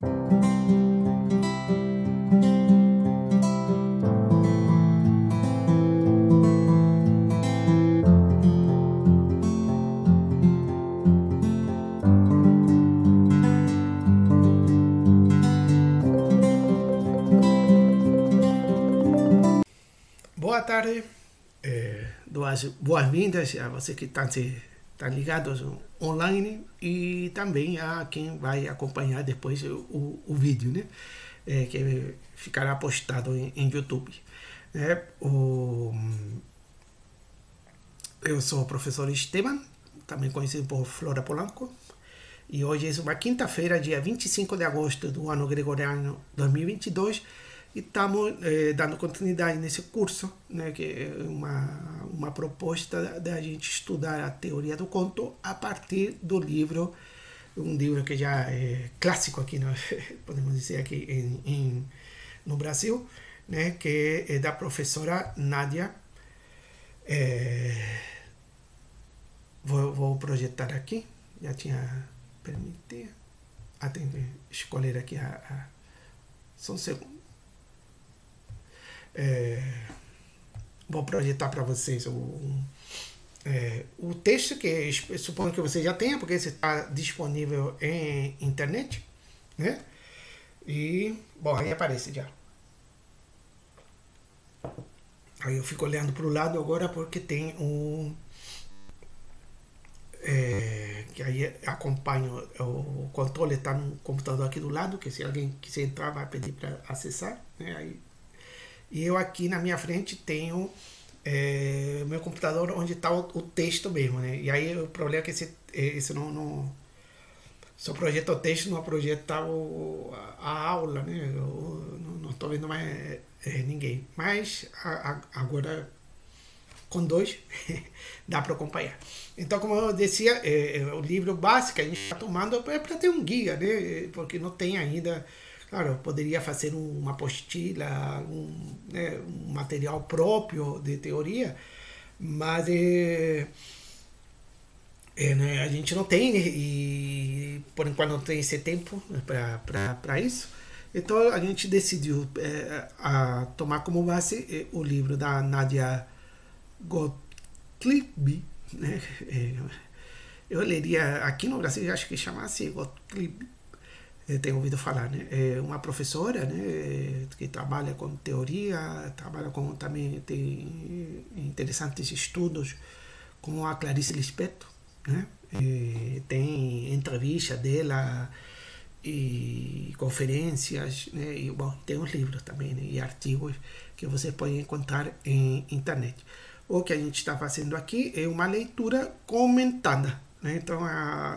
Boa tarde, boas-vindas a vocês que estão ligados online e também a quem vai acompanhar depois o vídeo, né? Que ficará postado em YouTube. Eu sou o professor Esteban, também conhecido por Flora Polanco, e hoje é uma quinta-feira, dia 25 de agosto do ano gregoriano 2022, e estamos dando continuidade nesse curso, né, que é uma proposta da gente estudar a teoria do conto a partir do livro, um livro que já é clássico aqui, né, podemos dizer aqui no Brasil, né, que é da professora Nádia. Vou projetar aqui, já tinha permitido. Tem que escolher aqui só um segundo. Vou projetar para vocês o texto, que eu suponho que você já tenha, porque esse está disponível em internet, né? E, bom, aí aparece já. Aí eu fico olhando para o lado agora porque tem que aí acompanho o controle, está no computador aqui do lado, que se alguém quiser entrar vai pedir para acessar, né? Aí, e eu aqui na minha frente tenho meu computador onde está o texto mesmo, né? E aí o problema é que esse não só projeta o texto, não projeta a aula, né? Eu não estou vendo mais ninguém. Mas agora com dois dá para acompanhar. Então, como eu dizia, o livro básico que a gente está tomando é para ter um guia, né? Porque não tem ainda. Claro, eu poderia fazer uma apostila, um material próprio de teoria, mas né, a gente não tem, e por enquanto não tem esse tempo para isso. Então a gente decidiu tomar como base o livro da Nadia Gottlieb, né? Eu leria aqui no Brasil, acho que chama-se Gottlieb. Tenho ouvido falar, né? É uma professora, né, que trabalha com teoria, também tem interessantes estudos com a Clarice Lispector, né? Tem entrevista dela e conferências, né? E bom, tem uns livros também, né? E artigos que vocês podem encontrar em internet. O que a gente está fazendo aqui é uma leitura comentada, né? Então,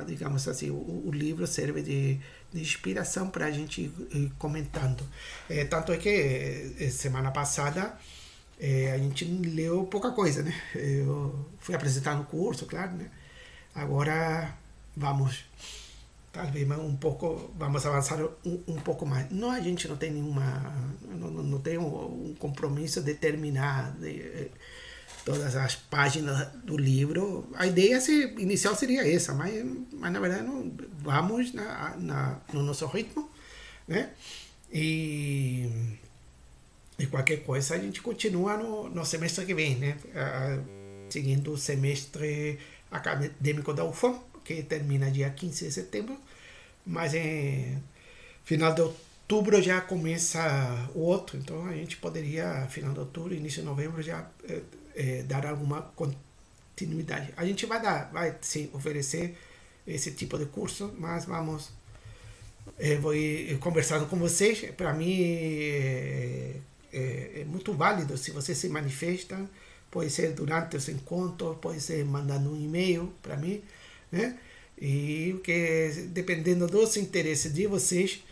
digamos assim, o livro serve de inspiração para a gente ir comentando. Tanto é que semana passada a gente leu pouca coisa, né? Eu fui apresentar no curso, claro, né? Agora vamos, talvez um pouco, vamos avançar um pouco mais. Não, a gente não tem não tem um compromisso de terminar todas as páginas do livro. A ideia inicial seria essa, mas na verdade não, vamos no nosso ritmo, né? E qualquer coisa a gente continua no semestre que vem, né? Seguindo o semestre acadêmico da UFAM, que termina dia 15 de setembro, mas em final de outubro já começa o outro, então a gente poderia, final de outubro, início de novembro, já dar alguma continuidade. A gente vai sim oferecer esse tipo de curso, mas vou ir conversando com vocês. Para mim é muito válido se vocês se manifestam, pode ser durante os encontros, pode ser mandando um e-mail para mim, né? E que dependendo dos interesses de vocês,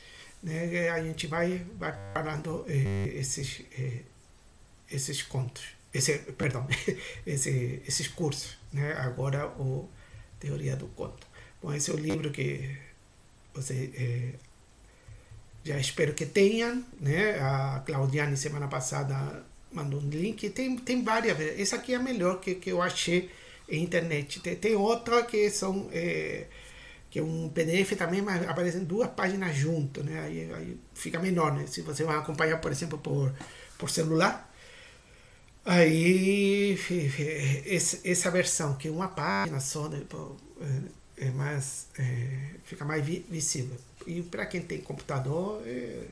né, a gente vai preparando esses contos. Esses cursos, né? Agora o Teoria do Conto. Bom, esse é o livro que você já espero que tenham, né? A Claudiane semana passada mandou um link. Tem várias. Essa aqui é a melhor que eu achei em internet. Tem outra que são que é um PDF também, mas aparecem duas páginas juntas, né? Aí fica menor, né? Se você vai acompanhar, por exemplo, por celular, aí essa versão, que é uma página só, né? Fica mais visível. E para quem tem computador, é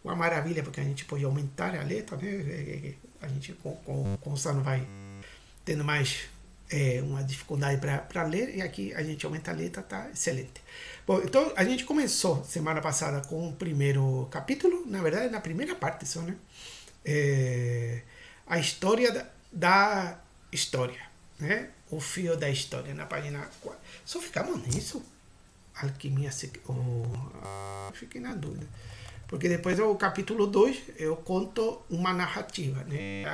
uma maravilha, porque a gente pode aumentar a letra, né? A gente com o sono vai tendo mais uma dificuldade para ler, e aqui a gente aumenta a letra, tá excelente. Bom, então a gente começou semana passada com o primeiro capítulo, na verdade na primeira parte só, né? A história da história, né? O fio da história, na página 4. Só ficamos nisso? Alquimia, fiquei na dúvida. Porque depois do capítulo 2 eu conto uma narrativa, né?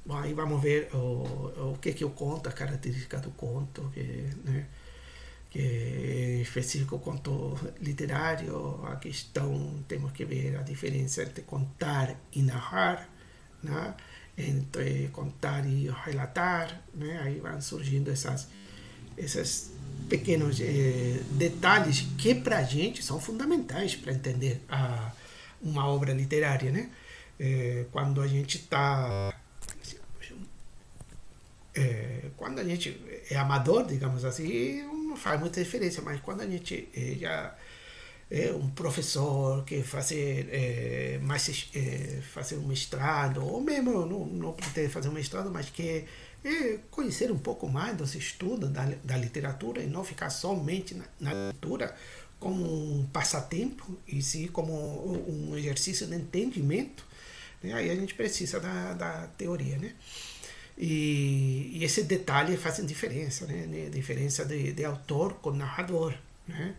Bom, aí vamos ver o que eu conto, a característica do conto, né? Que é específico conto literário, a questão, temos que ver a diferença entre contar e narrar, né? Entre contar e relatar, né? Aí vão surgindo esses pequenos detalhes que para a gente são fundamentais para entender uma obra literária, né? Quando a gente está quando a gente é amador, digamos assim, não faz muita diferença, mas quando a gente já é um professor que fazer fazer um mestrado, ou mesmo não pretende fazer um mestrado, mas que conhecer um pouco mais dos estudos da literatura e não ficar somente na leitura como um passatempo, e sim como um exercício de entendimento, né? Aí a gente precisa da teoria, né? E esse detalhe faz diferença, né? Diferença de autor com narrador, né?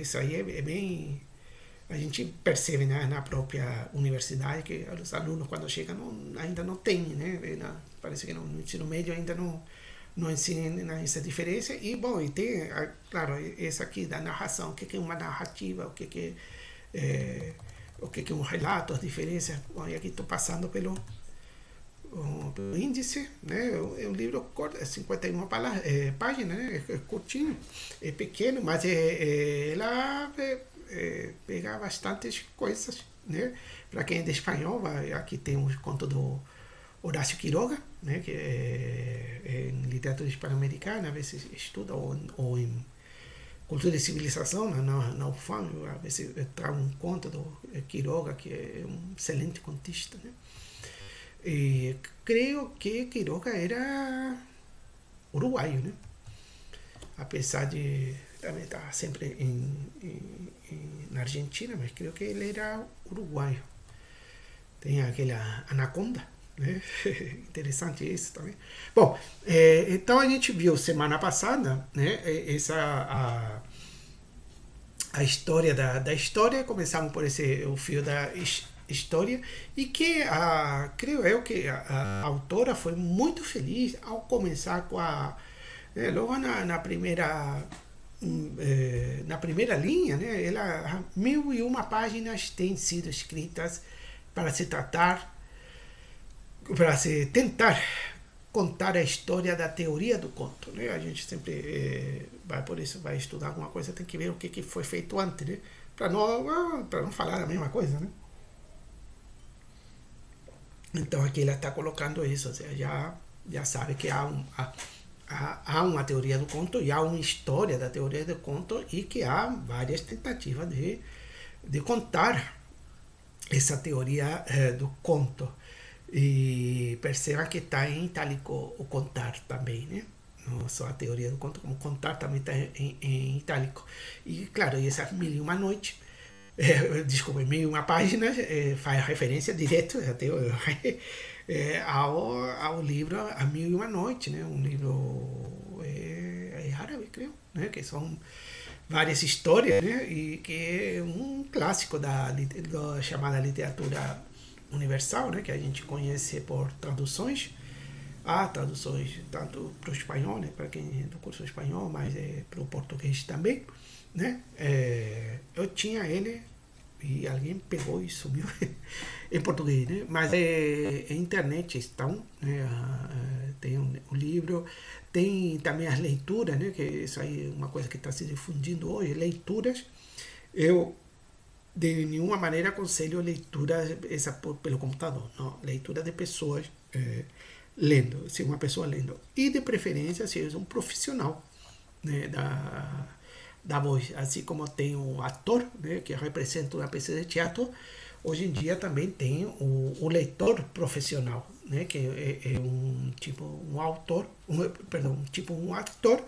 Isso aí é bem... A gente percebe, né, na própria universidade que os alunos, quando chegam, ainda não têm, né? Parece que no ensino médio ainda não ensinam essa diferença. E, bom, e tem, claro, essa aqui da narração, o que é uma narrativa, o que é um relato, as diferenças. Bom, e aqui estou passando pelo índice, né? É um livro curto, 51 páginas, né? É curtinho, é pequeno, mas ela pega bastantes coisas, né? Para quem é de espanhol, aqui tem um conto do Horácio Quiroga, né? Que é em literatura hispano-americana, a vezes estuda, ou em cultura e civilização, na UFAM, a vezes trago um conto do Quiroga, que é um excelente contista, né? E creio que Quiroga era uruguaio, né? Apesar de também estar sempre na Argentina, mas creio que ele era uruguaio. Tem aquela Anaconda, né? Interessante isso também. Bom, então a gente viu semana passada, né, a história da história. Começamos por o fio da história, e que creio eu que a autora foi muito feliz ao começar com logo na primeira linha, né? Ela 1001 páginas têm sido escritas para se tentar contar a história da teoria do conto, né? A gente sempre vai estudar alguma coisa, tem que ver o que foi feito antes, né? Para não falar a mesma coisa, né? Então aqui ela está colocando isso, ou seja, já sabe que há uma teoria do conto e há uma história da teoria do conto, e que há várias tentativas de contar essa teoria do conto. E perceba que está em itálico o contar também, né? Não só a teoria do conto, como contar também está em itálico. E claro, e essas 1001 noites, desculpa, 1001 páginas, faz referência direto até ao livro A 1001 Noites, né? Um livro árabe, creio, né? Que são várias histórias, né? E que é um clássico da chamada literatura universal, né? Que a gente conhece por traduções. Há traduções tanto para o espanhol, né? Para quem é do curso espanhol, mas para o português também, né? Eu tinha ele e alguém pegou e sumiu em português, né? Mas é internet estão, né? Tem um livro, tem também as leituras, né? Que isso aí é uma coisa que está se difundindo hoje, leituras. Eu de nenhuma maneira aconselho leitura essa pelo computador, não, leitura de pessoas lendo, se uma pessoa lendo, e de preferência se é um profissional, né, da voz, assim como tem o ator, né, que representa uma peça de teatro, hoje em dia também tem o leitor profissional, né, que é um tipo um autor, perdão, tipo um ator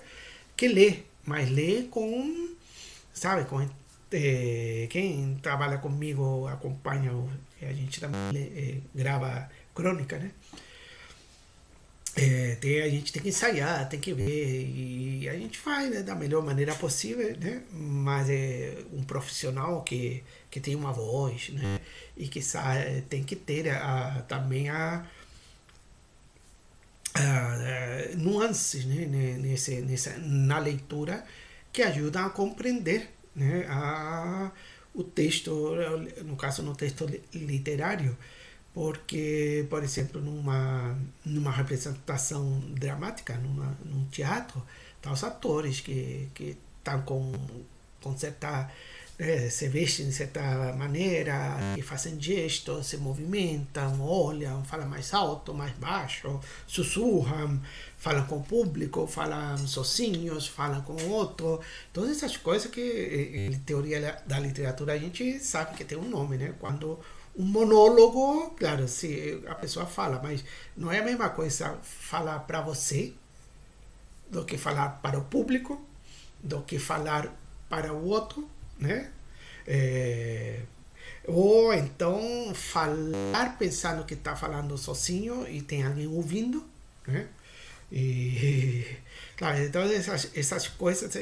que lê, mas lê com, sabe, com quem trabalha comigo acompanha, a gente também grava crônica, né? A gente tem que ensaiar, tem que ver, e a gente faz, né, da melhor maneira possível, né? Mas é um profissional que tem uma voz, né? E que sabe, tem que ter também nuances, né? Na leitura que ajudam a compreender, né? O texto, no caso no texto literário, porque, por exemplo, numa representação dramática, num teatro, tá os atores que estão com certa, se vestem de certa maneira, que fazem gestos, se movimentam, olham, falam mais alto, mais baixo, sussurram, falam com o público, falam sozinhos, falam com o outro. Todas essas coisas que, em teoria da literatura, a gente sabe que tem um nome, né? Quando um monólogo, claro, se a pessoa fala, mas não é a mesma coisa falar para você do que falar para o público, do que falar para o outro, né? Ou então falar pensando que está falando sozinho e tem alguém ouvindo, né? E, claro, então essas coisas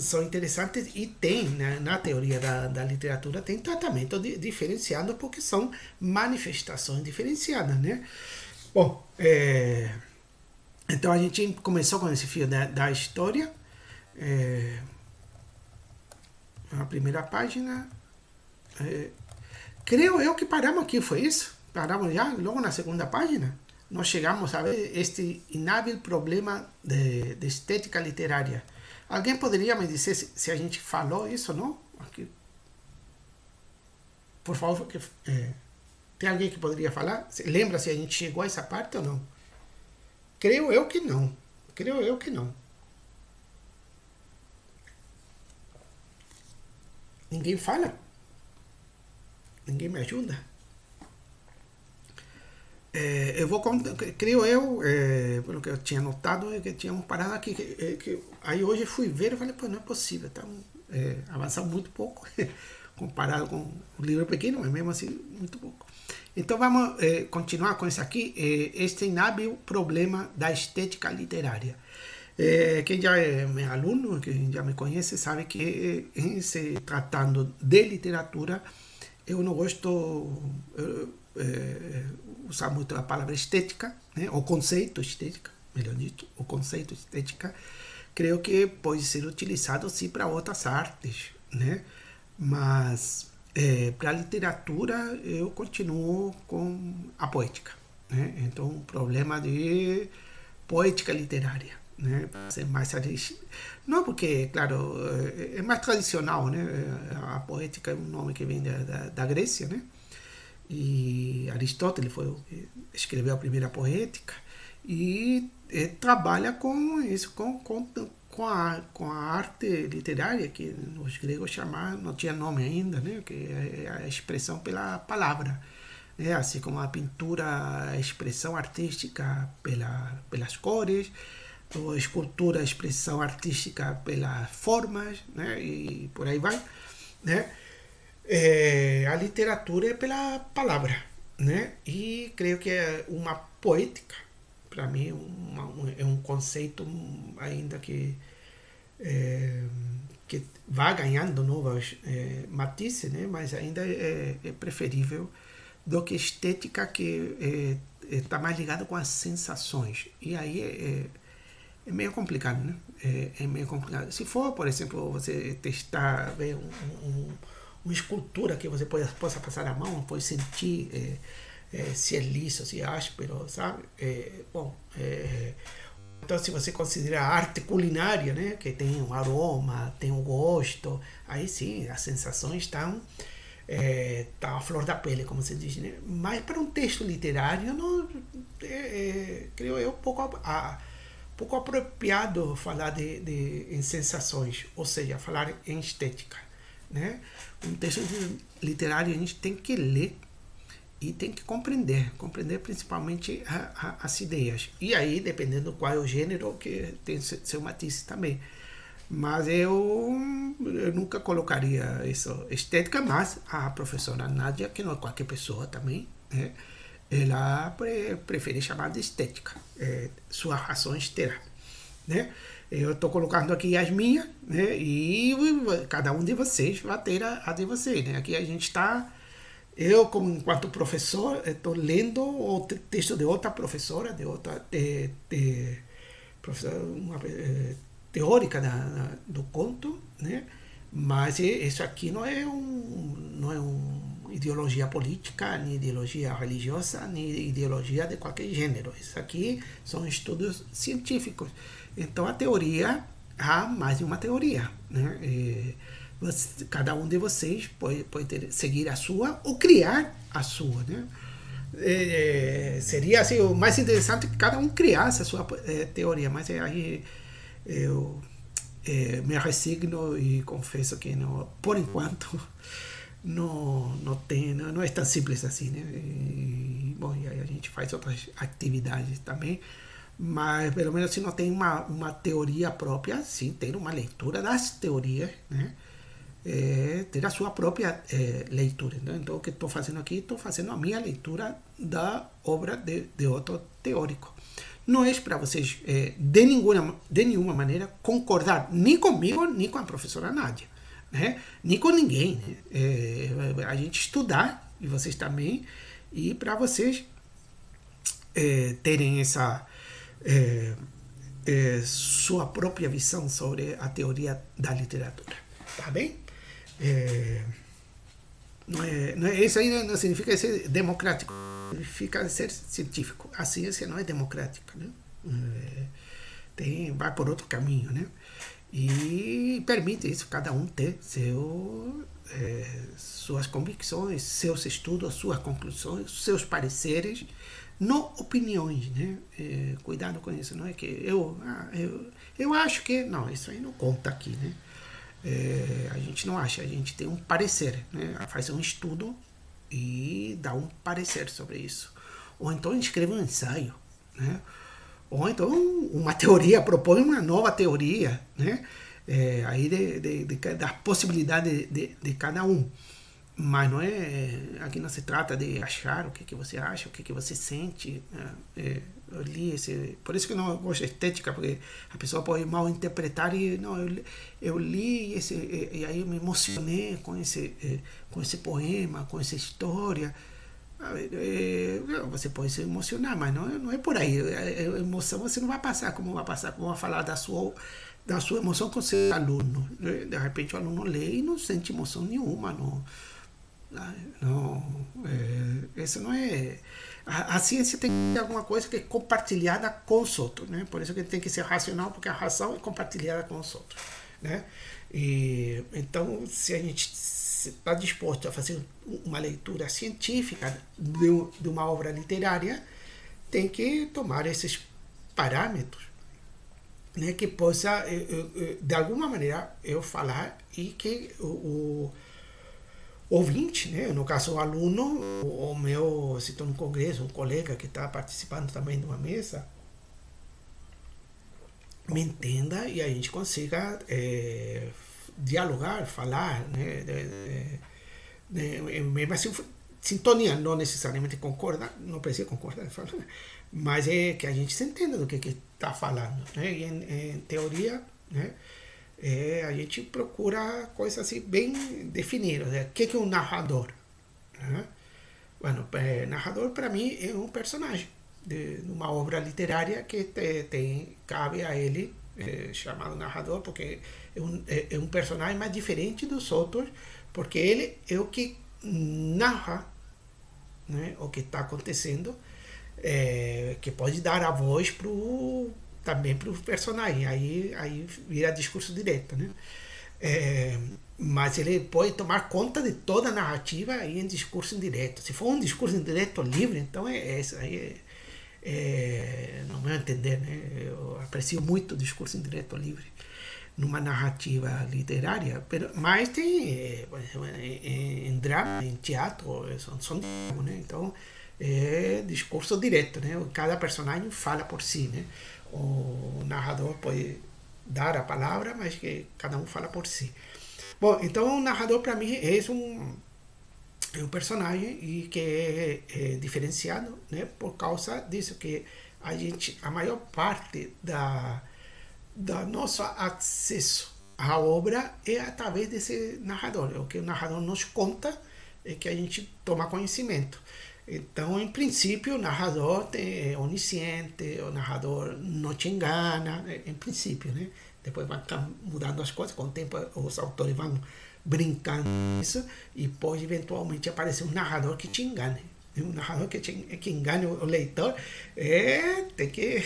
são interessantes e tem, né, na teoria da literatura, tem tratamento diferenciado porque são manifestações diferenciadas, né? Bom, então a gente começou com esse fio da história, na primeira página. Creio eu que paramos aqui, foi isso? Paramos já, logo na segunda página. Nós chegamos a ver este inábil problema de estética literária. Alguém poderia me dizer se a gente falou isso ou não? Aqui. Por favor, tem alguém que poderia falar? Lembra se a gente chegou a essa parte ou não? Creio eu que não. Creio eu que não. Ninguém fala? Ninguém me ajuda? Eu vou contar, creio eu, pelo que eu tinha notado, é que tínhamos parado aqui. Aí hoje fui ver e falei, pô, não é possível, tá, avançamos muito pouco, comparado com o livro pequeno, mas mesmo assim, muito pouco. Então vamos continuar com isso aqui, este inábil problema da estética literária. Quem já é meu aluno, quem já me conhece, sabe que em se tratando de literatura, eu não gosto usar muito a palavra estética, né? O conceito estética, melhor dito, o conceito estética, creio que pode ser utilizado sim para outras artes, né? Mas para a literatura eu continuo com a poética, né? Então, um problema de poética literária, né? Ser mais não, porque, claro, é mais tradicional, né? A poética é um nome que vem da Grécia, né? E Aristóteles foi o que escreveu a primeira poética e trabalha com isso, com a arte literária, que os gregos chamavam, não tinha nome ainda, né? Que é a expressão pela palavra. Assim como a pintura, a expressão artística pelas cores, a escultura, a expressão artística pelas formas, né? E por aí vai, né? A literatura é pela palavra, né? E creio que é uma poética, para mim, é um conceito ainda que vai ganhando novos matizes, né? Mas ainda é preferível do que estética, que está mais ligado com as sensações. E aí é meio complicado, né? É meio complicado. Se for, por exemplo, você testar, ver uma escultura que você possa passar a mão, pode sentir se é liso, se é áspero, sabe? Bom, então se você considera a arte culinária, né, que tem um aroma, tem um gosto, aí sim, as sensações estão tá à flor da pele, como se diz, né? Mas para um texto literário, não, creio eu, pouco apropriado falar em sensações, ou seja, falar em estética, né? Um texto literário a gente tem que ler e tem que compreender principalmente as ideias. E aí, dependendo qual é o gênero, que tem seu matiz também. Mas eu nunca colocaria isso estética, mas a professora Nádia, que não é qualquer pessoa também, né? Ela prefere chamar de estética. Suas razões terá, né? Eu estou colocando aqui as minhas, né? E cada um de vocês vai ter a de vocês, né? Aqui a gente está... Eu, como enquanto professor, estou lendo o texto de outra professora, professora, uma teórica do conto, né? Mas isso aqui não é uma ideologia política, nem ideologia religiosa, nem ideologia de qualquer gênero. Isso aqui são estudos científicos. Então, a teoria, há mais de uma teoria, né? Cada um de vocês pode seguir a sua ou criar a sua, né? Seria assim, o mais interessante que cada um criasse a sua teoria, mas aí eu me resigno e confesso que não, por enquanto não é tão simples assim, né? Bom, e aí a gente faz outras atividades também, mas pelo menos se não tem uma teoria própria, sim, ter uma leitura das teorias, né? Ter a sua própria leitura. Né? Então, o que estou fazendo aqui, estou fazendo a minha leitura da obra de outro teórico. Não é para vocês, de nenhuma maneira, concordar nem comigo, nem com a professora Nádia, né? Nem com ninguém. Né? A gente estudar, e vocês também, e para vocês terem essa sua própria visão sobre a teoria da literatura. Tá bem? Isso aí não significa ser democrático, significa ser científico. A ciência não é democrática, né? Vai por outro caminho, né? E permite isso, cada um ter suas convicções, seus estudos, suas conclusões, seus pareceres, não opiniões, né? Cuidado com isso, não é que eu acho que... Não, isso aí não conta aqui, né? A gente não acha, a gente tem um parecer, né? Faz um estudo e dá um parecer sobre isso. Ou então escreve um ensaio, né? Ou então uma teoria, propõe uma nova teoria, né? Aí das possibilidades de cada um. Mas não aqui não se trata de achar o que você acha, o que você sente. Eu li por isso que eu não gosto de estética, porque a pessoa pode mal interpretar e não, eu li e aí eu me emocionei com esse poema, com essa história. Você pode se emocionar, mas não é por aí. A emoção você não vai passar como vai falar da sua emoção com o seu aluno. De repente o aluno lê e não sente emoção nenhuma, isso não é... A ciência tem que ter alguma coisa que é compartilhada com os outros, né? Por isso que tem que ser racional, porque a razão é compartilhada com os outros, né? Então, se a gente está disposto a fazer uma leitura científica de uma obra literária, tem que tomar esses parâmetros, né? Que possa, de alguma maneira, eu falar e que o ouvinte, né? No caso o aluno, se estou no congresso, um colega que está participando também de uma mesa, me entenda e a gente consiga dialogar, falar, né? Mesmo assim, sintonia, não necessariamente concorda, não precisa concordar, mas que a gente se entenda do que está falando, né? E em teoria, né? A gente procura coisas assim bem definidas. O que é um narrador? Bueno, narrador para mim é um personagem de uma obra literária que cabe a ele chamado narrador, porque é um personagem mais diferente dos outros, porque ele é o que narra, né, o que está acontecendo, que pode dar a voz também para o personagem, aí vira discurso direto, né? Mas ele pode tomar conta de toda a narrativa aí em discurso indireto. Se for um discurso indireto livre, então isso aí no meu entender, né? Eu aprecio muito o discurso indireto livre numa narrativa literária, mas tem em drama, em teatro, são né? Então discurso direto, né? Cada personagem fala por si, né? O narrador pode dar a palavra, mas que cada um fala por si. Bom, então o narrador para mim é um personagem e que é diferenciado, né? Por causa disso que a maior parte da nosso acesso à obra é através desse narrador. O que o narrador nos conta é que a gente toma conhecimento. Então, em princípio, o narrador é onisciente, o narrador não te engana, em princípio, né? Depois vai mudando as coisas, com o tempo os autores vão brincando com isso e pode eventualmente aparecer um narrador que te engane. Um narrador que engane o leitor tem que...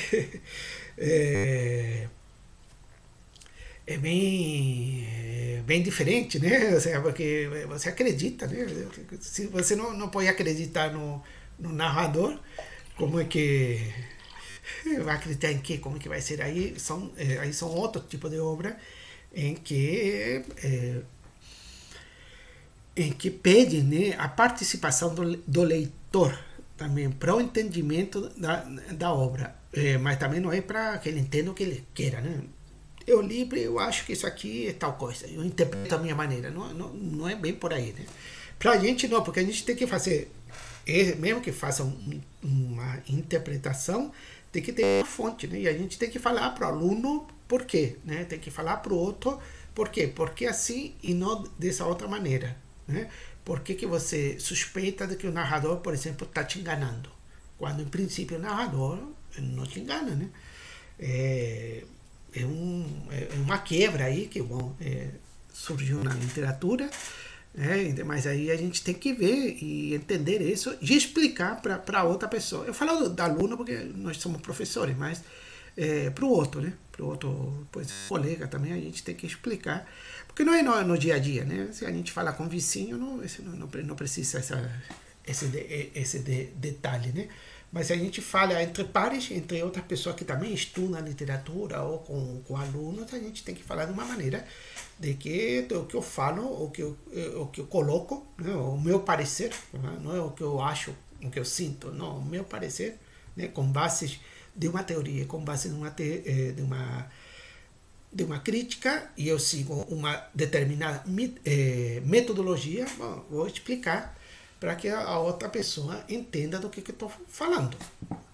bem diferente, né? Ou seja, porque você acredita, né? Se você não pode acreditar no narrador, como é que vai acreditar em quê? Como é que vai ser? Aí são outro tipo de obra em que pede, né, a participação do leitor também para o entendimento da obra, mas também não é para que ele entenda o que ele queira, né? Eu li, eu acho que isso aqui é tal coisa, eu interpreto da minha maneira, não é bem por aí, né? Pra gente não, porque a gente tem que fazer, mesmo que faça uma interpretação, tem que ter uma fonte, né? E a gente tem que falar para o aluno por quê, né? Tem que falar para o outro por quê, porque assim e não dessa outra maneira, né? Por que você suspeita de que o narrador, por exemplo, está te enganando, quando em princípio o narrador não te engana, né? É uma quebra aí que surgiu na literatura, mas aí a gente tem que ver e entender isso e explicar para outra pessoa. Eu falo do aluno porque nós somos professores, mas para o outro, né? Para o outro colega também a gente tem que explicar, porque não é no dia a dia, né? Se a gente fala com vizinho, não precisa esse detalhe, né? Mas se a gente fala entre pares, entre outras pessoas que também estudam literatura ou com alunos, a gente tem que falar de uma maneira de que o que eu falo, o que eu coloco, né, o meu parecer, não é o que eu acho, o que eu sinto, não, o meu parecer, né, com bases de uma teoria, com base de uma crítica, e eu sigo uma determinada metodologia, vou explicar para que a outra pessoa entenda do que eu estou falando.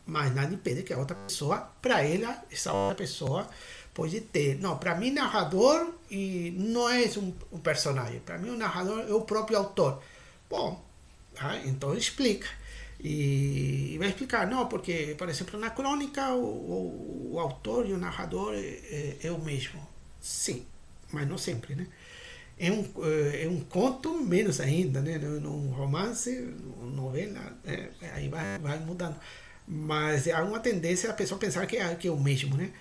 Mas nada impede que a outra pessoa, para essa outra pessoa pode ter. Não, para mim, narrador e não é um personagem. Para mim, o narrador é o próprio autor. Bom, então explica. E vai explicar, não, porque, por exemplo, na crônica, o autor e o narrador é o mesmo. Sim, mas não sempre, né? É um conto menos ainda, né? Num romance, novela, aí vai mudando. Mas há uma tendência a pessoa pensar que é o mesmo, né?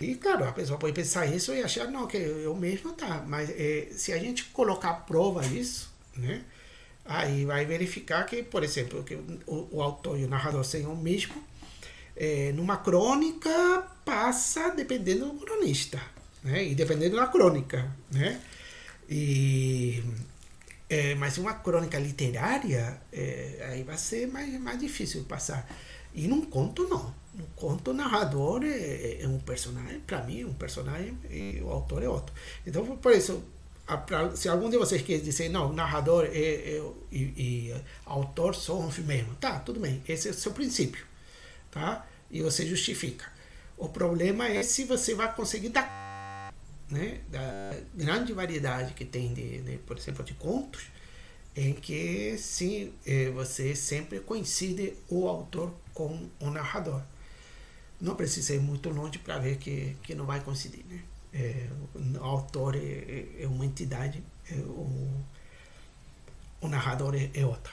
E claro, a pessoa pode pensar isso e achar, não, que é o mesmo, tá. Mas se a gente colocar à prova isso, né? Aí vai verificar que, por exemplo, que o autor e o narrador sejam o mesmo. Numa crônica passa dependendo do cronista, né? E dependendo da crônica, né? Mas uma crônica literária aí vai ser mais difícil passar. E num conto não. No conto o narrador é um personagem, para mim é um personagem e o autor é outro. Então por isso, se algum de vocês quer dizer não, narrador e autor são o mesmo, tá, tudo bem, esse é o seu princípio, tá? E você justifica. O problema é se você vai conseguir dar, né, da grande variedade que tem por exemplo, de contos, em que sim, você sempre coincide o autor com o narrador. Não precisa ir muito longe para ver que não vai coincidir, né? O autor é uma entidade, o narrador é outra.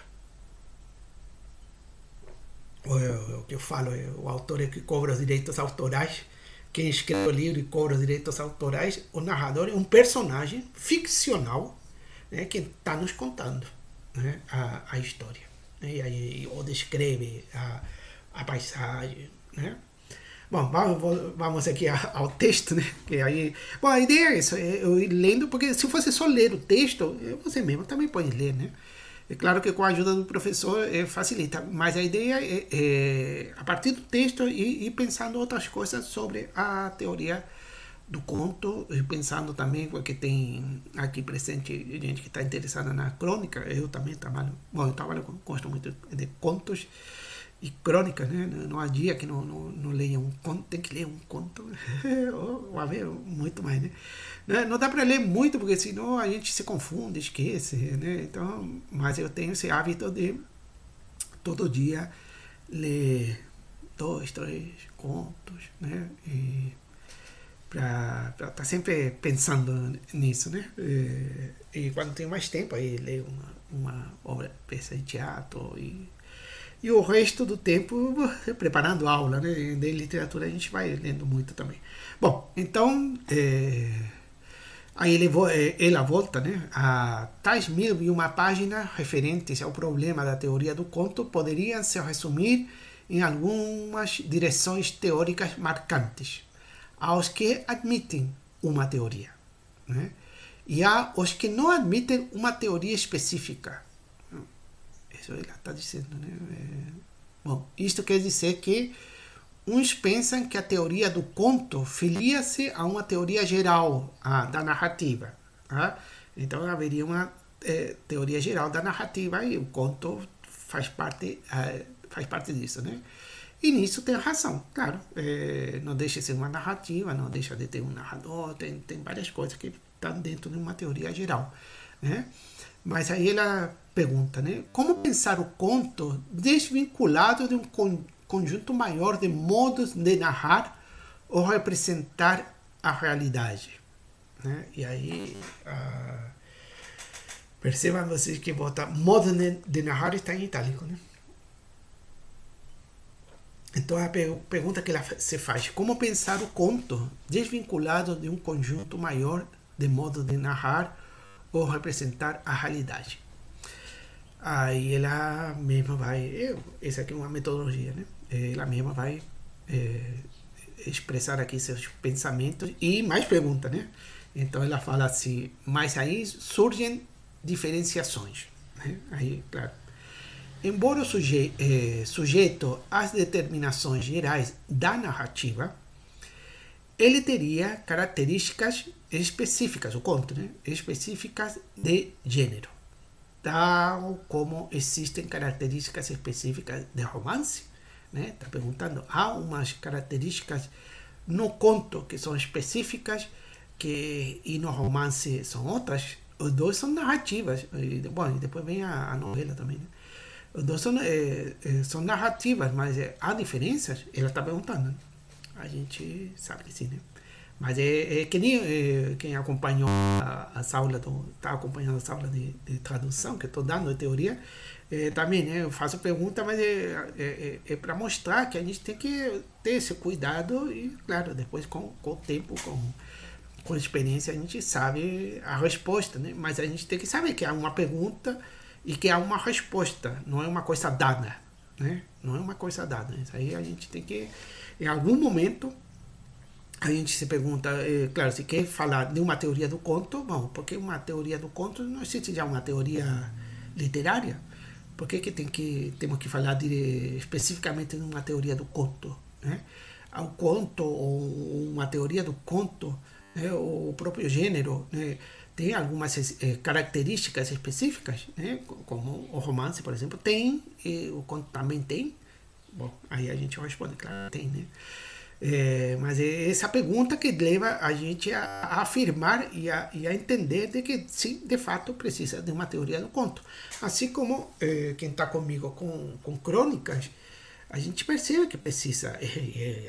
O que eu falo, o autor é que cobra os direitos autorais, quem escreve o livro e cobra os direitos autorais, o narrador é um personagem ficcional, né, que está nos contando, né, a história, né, e aí, ou descreve a paisagem, né. Bom, vamos aqui ao texto, né? Que aí, bom, a ideia é isso, eu ir lendo, porque se você só ler o texto, você mesmo também pode ler, né? É claro que com a ajuda do professor facilita, mas a ideia é a partir do texto, ir pensando outras coisas sobre a teoria do conto, e pensando também, porque tem aqui presente gente que está interessada na crônica, eu também trabalho, bom, eu trabalho, gosto muito de contos, e crônicas, né? Não há dia que não leia um conto, tem que ler um conto, ou haver muito mais, né? Não dá para ler muito, porque senão a gente se confunde, esquece, né? Então, mas eu tenho esse hábito de todo dia ler 2, 3 contos, né? E para estar sempre pensando nisso, né? E quando tenho mais tempo, aí leio uma obra, peça de teatro e o resto do tempo preparando aula, né? De literatura a gente vai lendo muito também. Bom, então aí ela volta, né? A tais 1001 páginas referentes ao problema da teoria do conto poderiam se resumir em algumas direções teóricas marcantes, aos que admitem uma teoria, né? E há os que não admitem uma teoria específica. Isso ela está dizendo, né? Bom, isto quer dizer que uns pensam que a teoria do conto filia-se a uma teoria geral da narrativa. Tá? Então haveria uma teoria geral da narrativa e o conto faz parte disso, né? E nisso tem razão, claro. Não deixa de ser uma narrativa, não deixa de ter um narrador, tem várias coisas que estão dentro de uma teoria geral, né? Mas aí ela pergunta, né? Como pensar o conto desvinculado de um conjunto maior de modos de narrar ou representar a realidade, né? E aí percebam vocês que bota modo de narrar está em itálico, né? Então a pergunta que ela se faz: como pensar o conto desvinculado de um conjunto maior de modos de narrar ou representar a realidade? Aí ela mesma vai, essa aqui é uma metodologia, né? Ela mesma vai expressar aqui seus pensamentos e mais perguntas, né? Então ela fala assim, mas aí surgem diferenciações, né? Aí, claro. Embora sujeito às determinações gerais da narrativa, ele teria características específicas, o conto, né? Específicas de gênero, tal como existem características específicas de romance, né? Está perguntando, há umas características no conto que são específicas e no romance são outras. Os dois são narrativas. Bom, e depois vem a novela também, né? Os dois são narrativas, mas há diferenças? Ela está perguntando, né? A gente sabe que sim, né? Mas que nem quem acompanhou as aulas, está acompanhando as aulas de tradução que estou dando, de teoria, também, né? Eu faço pergunta, mas é para mostrar que a gente tem que ter esse cuidado e, claro, depois com o tempo, com experiência, a gente sabe a resposta, né? Mas a gente tem que saber que há uma pergunta e que há uma resposta, não é uma coisa dada, né? Não é uma coisa dada. Isso aí a gente tem que, em algum momento, a gente se pergunta, claro, se quer falar de uma teoria do conto, bom, porque uma teoria do conto não existe já uma teoria literária. Por que temos que falar especificamente de uma teoria do conto, né? O conto ou uma teoria do conto, né? O próprio gênero, né? Tem algumas características específicas, né? Como o romance, por exemplo, tem, o conto também tem. Bom, aí a gente responde, claro, tem, né? Mas é essa pergunta que leva a gente a afirmar e a entender de que, sim, de fato, precisa de uma teoria do conto. Assim como quem está comigo com crônicas, a gente percebe que precisa,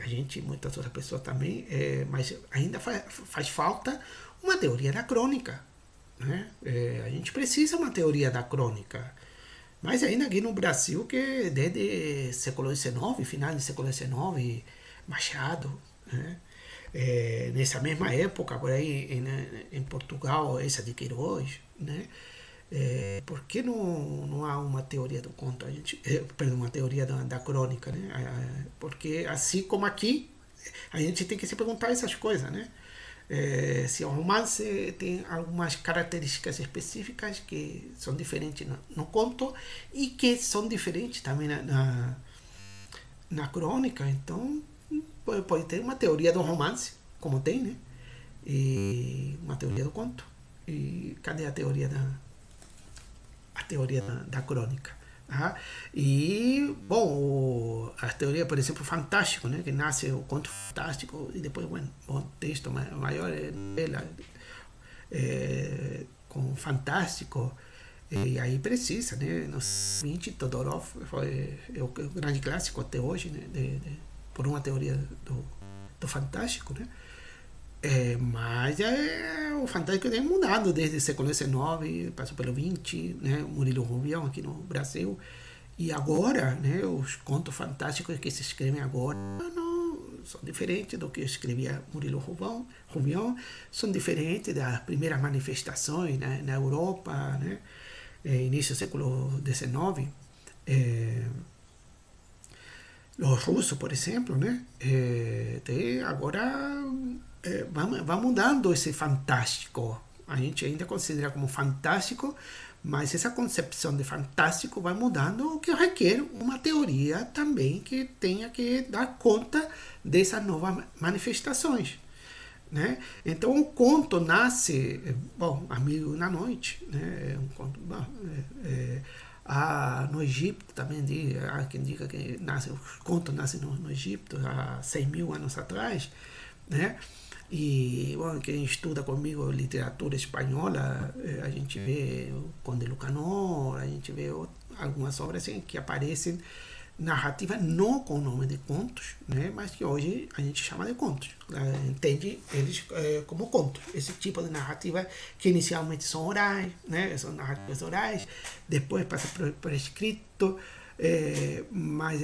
a gente, muitas outras pessoas também, mas ainda faz falta uma teoria da crônica. Né? A gente precisa uma teoria da crônica. Mas ainda aqui no Brasil, que desde século XIX, final do século XIX, Machado, né? Nessa mesma época, por aí em Portugal, essa de Queiroz, né? Por que não há uma teoria do conto? Perdão, uma teoria da crônica, né? Porque assim como aqui, a gente tem que se perguntar essas coisas, né? Se o romance tem algumas características específicas que são diferentes no conto e que são diferentes também na crônica, então pode ter uma teoria do romance, como tem, né? E uma teoria do conto. E cadê a teoria da crônica? E, bom, a teoria, por exemplo, fantástico, né? Que nasce o conto fantástico e depois, bueno, o texto maior dela com fantástico. E aí precisa, né? No 20, Todorov foi o grande clássico até hoje, né? Por uma teoria do fantástico, né? Mas o fantástico tem mudado desde o século XIX, passou pelo XX, né? Murilo Rubião aqui no Brasil. E agora, né, os contos fantásticos que se escrevem agora não, são diferentes do que escrevia Murilo Rubião, são diferentes das primeiras manifestações, né, na Europa, né? Início do século XIX. Os russos, por exemplo, né? Agora vai mudando esse fantástico. A gente ainda considera como fantástico, mas essa concepção de fantástico vai mudando, o que requer uma teoria também que tenha que dar conta dessas novas manifestações. Né? Então o conto nasce, bom, a mil na noite, né? Um conto, no Egito também, há quem diga que o conto nasce no Egito há 100.000 anos atrás, né? E, bom, quem estuda comigo literatura espanhola, a gente vê o Conde Lucanor, a gente vê algumas obras assim, que aparecem narrativas não com o nome de contos, né, mas que hoje a gente chama de contos. Entende eles como contos. Esse tipo de narrativa que inicialmente são orais, né, são narrativas orais, depois passa por escrito, mas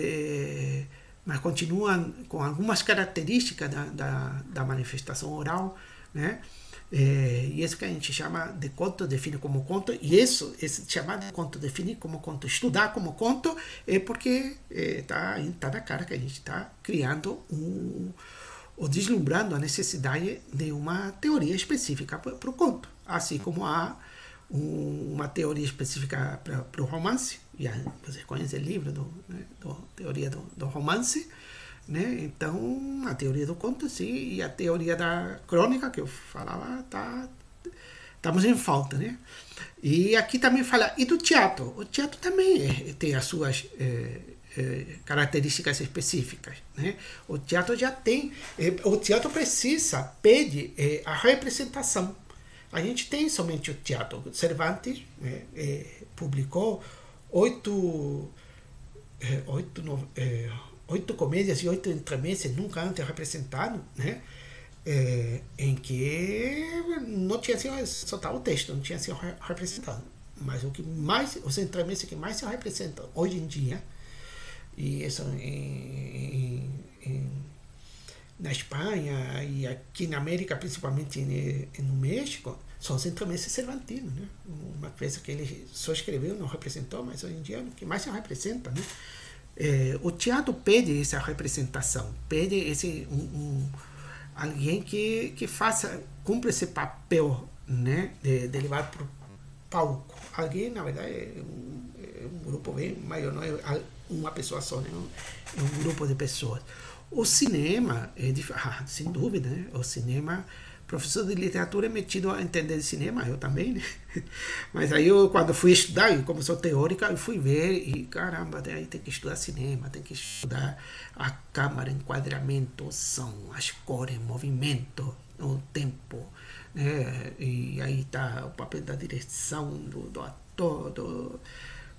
continuam com algumas características da manifestação oral, né? E isso que a gente chama de conto, define como conto, e esse chamar de conto, definir como conto, estudar como conto, é porque tá na cara que a gente está criando ou deslumbrando a necessidade de uma teoria específica para o conto, assim como há uma teoria específica para o romance. E você conhece o livro teoria do romance, né? Então a teoria do conto, sim, e a teoria da crônica que eu falava, estamos em falta, né? E aqui também fala, e do teatro? O teatro também tem as suas características específicas, né? O teatro já tem, o teatro pede a representação. A gente tem somente o teatro. Cervantes publicou 8 comédias e 8 entremeses nunca antes representados, né? Em que não tinha sido só o texto, não tinha sido representado. Mas os entremeses que mais se representam hoje em dia, e isso na Espanha e aqui na América, principalmente no México, são os entremeses cervantinos, né? Uma coisa que ele só escreveu, não representou, mas hoje em dia é o que mais se representa, né? O teatro pede essa representação, pede alguém que cumpra esse papel, né? De levar para o palco. Alguém, na verdade, é um grupo bem maior, não é uma pessoa só, né? É um grupo de pessoas. O cinema, sem dúvida, né? O cinema professor de literatura é metido a entender de cinema, eu também, né? Mas aí quando fui estudar, e como sou teórica, eu fui ver e caramba, aí tem que estudar cinema, tem que estudar a câmera, enquadramento, o som, as cores, movimento, o tempo, né? E aí tá o papel da direção, do ator,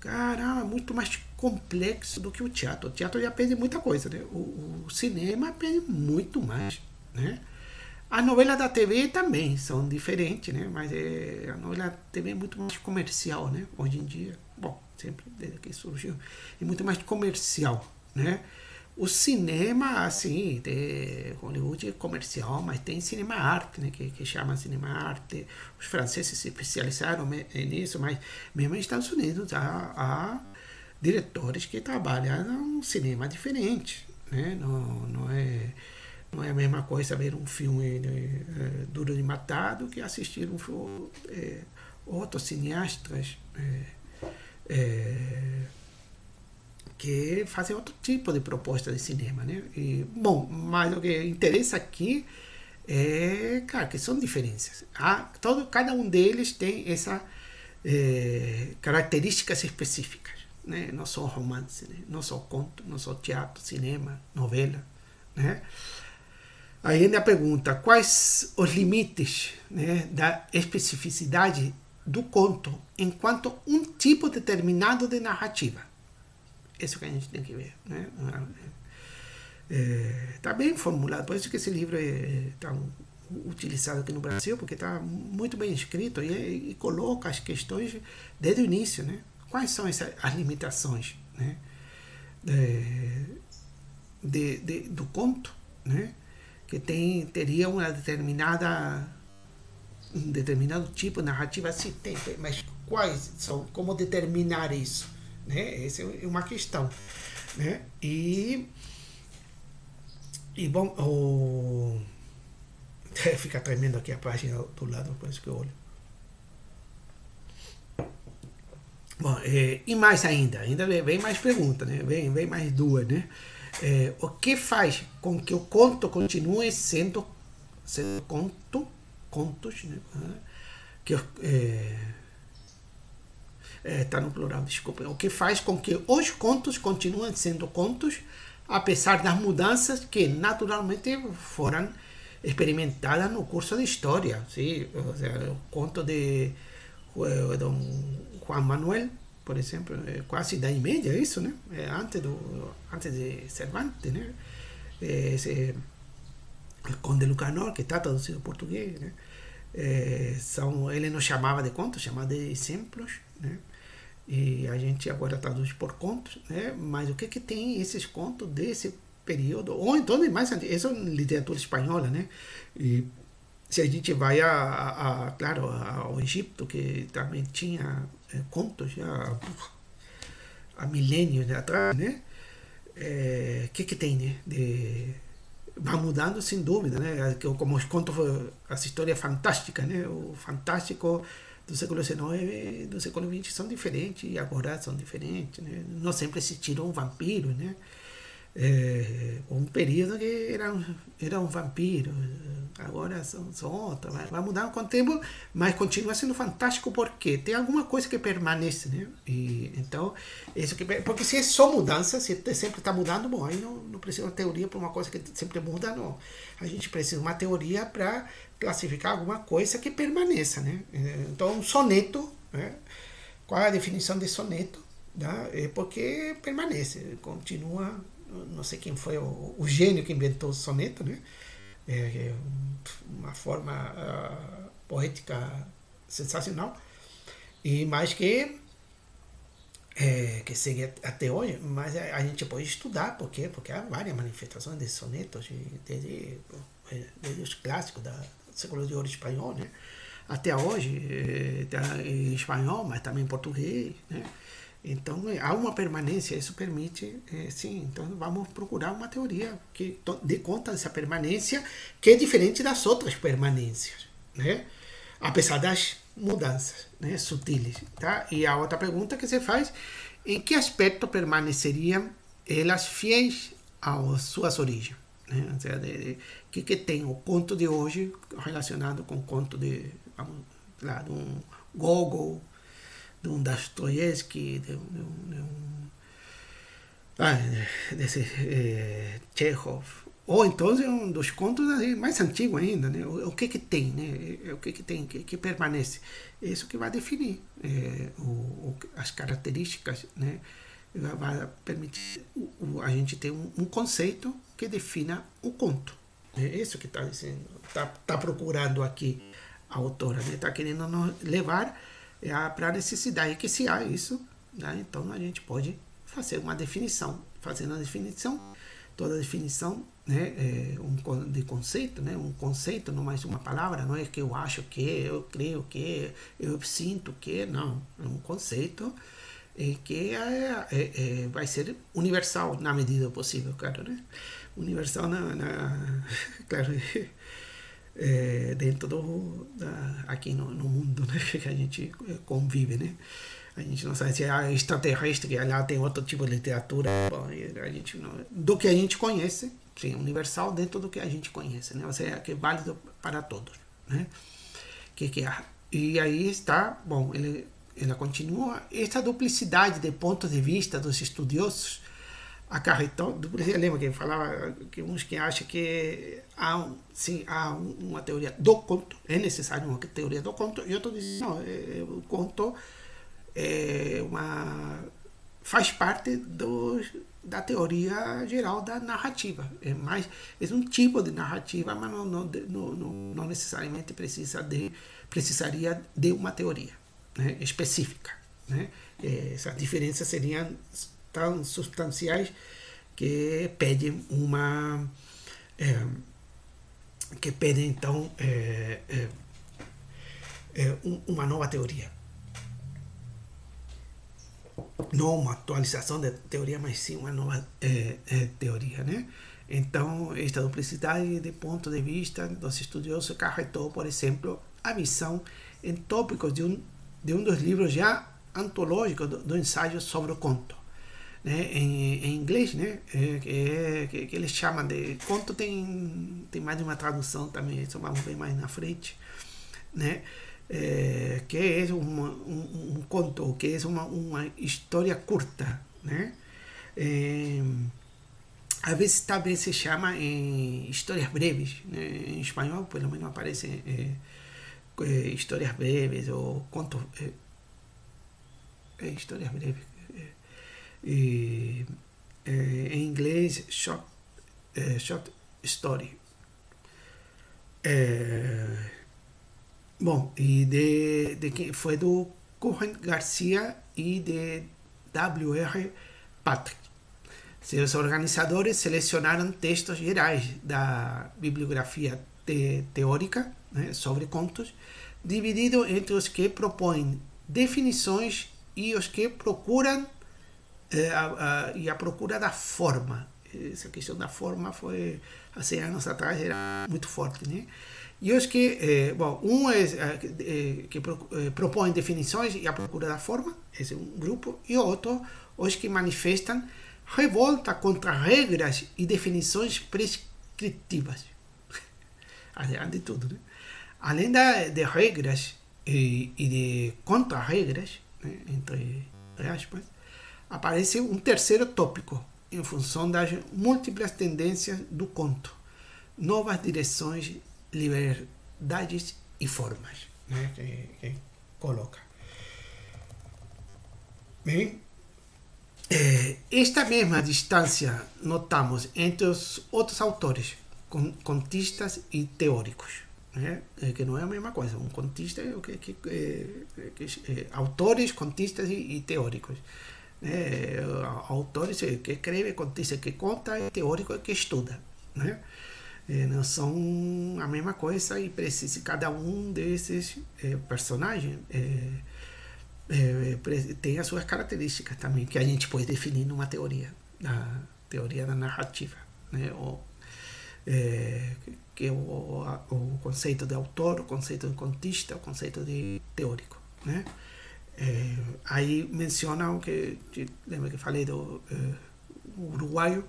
caramba, muito mais complexo do que o teatro. O teatro já pede muita coisa, né? O cinema pede muito mais, né? As novelas da TV também são diferentes, né? Mas a novela da TV é muito mais comercial, né? Hoje em dia, bom, sempre desde que surgiu, é muito mais comercial, né? O cinema, assim, de Hollywood é comercial, mas tem cinema arte, né? Que chama cinema arte. Os franceses se especializaram nisso, mas mesmo nos Estados Unidos há diretores que trabalham num cinema diferente, né? Não é a mesma coisa ver um filme Duro de Matar do que assistir um filme, outros cineastas que fazem outro tipo de proposta de cinema, né? E, bom, mas o que interessa aqui é, claro, que são diferenças. Cada um deles tem essas características específicas, né? Não só romance, né? Não só conto, não só teatro, cinema, novela, né? Aí ainda pergunta quais os limites, né, da especificidade do conto enquanto um tipo determinado de narrativa. Isso que a gente tem que ver, né? Está bem formulado, por isso que esse livro é tão utilizado aqui no Brasil, porque está muito bem escrito e coloca as questões desde o início, né? Quais são as limitações, né, do conto, né? Que teria um determinado tipo de narrativa, se tem, mas quais são, como determinar isso, né? Essa é uma questão, né? E bom, fica tremendo aqui a página do lado, por isso que eu olho. Bom, e mais ainda vem mais perguntas, né? Vem mais duas, né? O que faz com que o conto continue sendo contos, né? Que está no plural, desculpa. O que faz com que os contos continuem sendo contos, apesar das mudanças que naturalmente foram experimentadas no curso de história, ¿sí? O sea, o conto de Dom Juan Manuel, por exemplo, quase da média, isso, né? Antes de Cervantes, né? O Conde Lucanor, que está traduzido em português, né? Ele não chamava de contos, chamava de exemplos, né? E a gente agora traduz por contos, né? Mas o que tem esses contos desse período, ou então de mais antigo, isso é literatura espanhola, né? E se a gente vai claro, ao Egito, que também tinha contos já há milênios atrás, né? Que tem, né? Vai mudando sem dúvida, né? Como os contos, as histórias fantásticas, né? O fantástico do século XIX, do século XX são diferentes e agora são diferentes, né? Não sempre existiram vampiros, né? Um período que era um vampiro, agora são outros, vai mudando com o tempo, mas continua sendo fantástico porque tem alguma coisa que permanece, né? E então porque se é só mudança, se sempre está mudando, bom, aí não precisa uma teoria para uma coisa que sempre muda, não. A gente precisa de uma teoria para classificar alguma coisa que permaneça, né? Então um soneto, né? Qual é a definição de soneto? Tá? É porque permanece, continua. Não sei quem foi o gênio que inventou o soneto, né? Uma forma poética sensacional, e mais que segue até hoje, mas a gente pode estudar porque há várias manifestações de sonetos desde os clássicos do século de ouro espanhol, né? Até hoje, em espanhol, mas também em português, né? Então, há uma permanência, isso permite, sim, então vamos procurar uma teoria que dê conta dessa permanência, que é diferente das outras permanências, né? Apesar das mudanças, né, sutis, tá? E a outra pergunta que se faz, em que aspecto permaneceriam elas fiéis às suas origens, né? Ou seja, que tem o conto de hoje relacionado com o conto vamos lá, de um Gogol, de um Dostoiévski, desse Chekhov, ou então é um dos contos mais antigos ainda, né? O que tem, né? O que tem, que permanece. Isso que vai definir as características, né? Vai permitir a gente ter um conceito que defina o conto. É isso que está dizendo, tá procurando aqui a autora, né? Está querendo nos levar para a necessidade que se há isso, né? Então a gente pode fazer uma definição, fazendo a definição, toda a definição, né, de conceito, né, um conceito, não mais uma palavra, não é que eu acho que, eu creio que, eu sinto que, não, é um conceito que vai ser universal na medida possível, claro, né? Universal claro, dentro aqui no mundo, né, que a gente convive, né? A gente não sabe se é extraterrestre, que lá tem outro tipo de literatura. Bom, a gente não, do que a gente conhece, sim, universal dentro do que a gente conhece, né? Ou seja, que é válido para todos, né? E aí está, bom, ela continua, essa duplicidade de pontos de vista dos estudiosos acarretou, lembra que falava que uns que acham que há uma teoria do conto, é necessário uma teoria do conto, e outros dizem, não, o conto faz parte da teoria geral da narrativa. É um tipo de narrativa, mas não necessariamente precisaria de uma teoria, né, específica, né? Essas diferenças seriam tão substanciais que pedem então uma nova teoria. Não uma atualização da teoria, mas sim uma nova teoria, né? Então, esta duplicidade de ponto de vista dos estudiosos acarretou, por exemplo, a visão em tópicos de um dos livros já antológicos do ensaio sobre o conto, né? Em inglês, né? Que eles chamam de conto, tem mais de uma tradução também, isso vamos ver mais na frente, né? Que é um conto, que é uma história curta, né? Às vezes também se chama histórias breves, né? Em espanhol, pelo menos aparecem histórias breves ou contos, histórias breves. Em inglês, short story. Bom, e de foi do Cohen Garcia e de W.R. Patrick. Seus organizadores selecionaram textos gerais da bibliografia teórica, né, sobre contos, dividido entre os que propõem definições e os que procuram a procura da forma. Essa questão da forma foi, há 100 anos atrás, era muito forte, né? E os que, que propõem definições e a procura da forma, esse é um grupo, e outro, os que manifestam revolta contra regras e definições prescritivas. Além de tudo, né? Além de regras e de contra-regras, né, entre aspas, aparece um terceiro tópico, em função das múltiplas tendências do conto, novas direções, liberdades e formas, né, que coloca. Bem, esta mesma distância notamos entre os outros autores, contistas e teóricos, né? Que não é a mesma coisa. Um contista é o autores, contistas e teóricos. Autores que escreve, contista que conta, e teórico que estuda, né? Não são a mesma coisa e precisa cada um desses personagens tem as suas características também, que a gente pode definir numa teoria, a teoria da narrativa, né? Que é o conceito de autor, o conceito de contista, o conceito de teórico, né? Aí mencionam que lembra que falei do uruguaio,